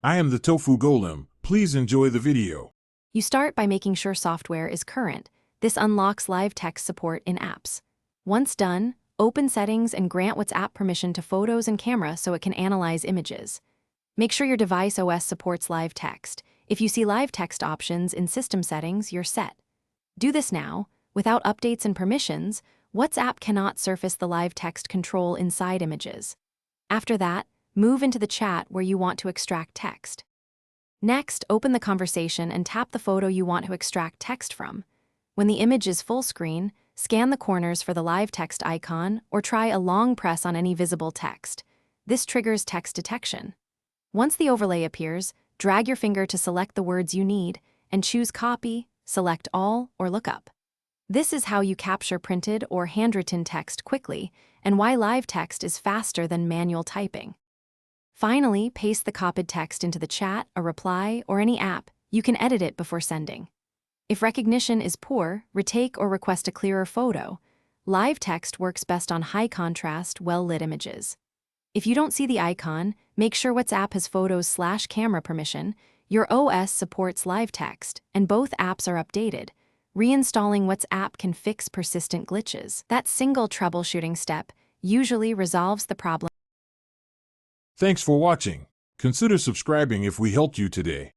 I am the Tofu Golem. Please enjoy the video. You start by making sure software is current. This unlocks live text support in apps. Once done, open Settings and grant WhatsApp permission to photos and camera so it can analyze images. Make sure your device OS supports live text. If you see live text options in System Settings, you're set. Do this now. Without updates and permissions, WhatsApp cannot surface the live text control inside images. After that, move into the chat where you want to extract text. Next, open the conversation and tap the photo you want to extract text from. When the image is full screen, scan the corners for the live text icon or try a long press on any visible text. This triggers text detection. Once the overlay appears, drag your finger to select the words you need and choose Copy, select All, or Lookup. This is how you capture printed or handwritten text quickly and why live text is faster than manual typing. Finally, paste the copied text into the chat, a reply, or any app. You can edit it before sending. If recognition is poor, retake or request a clearer photo. Live text works best on high-contrast, well-lit images. If you don't see the icon, make sure WhatsApp has photos/camera permission. Your OS supports live text, and both apps are updated. Reinstalling WhatsApp can fix persistent glitches. That single troubleshooting step usually resolves the problem. Thanks for watching. Consider subscribing if we helped you today.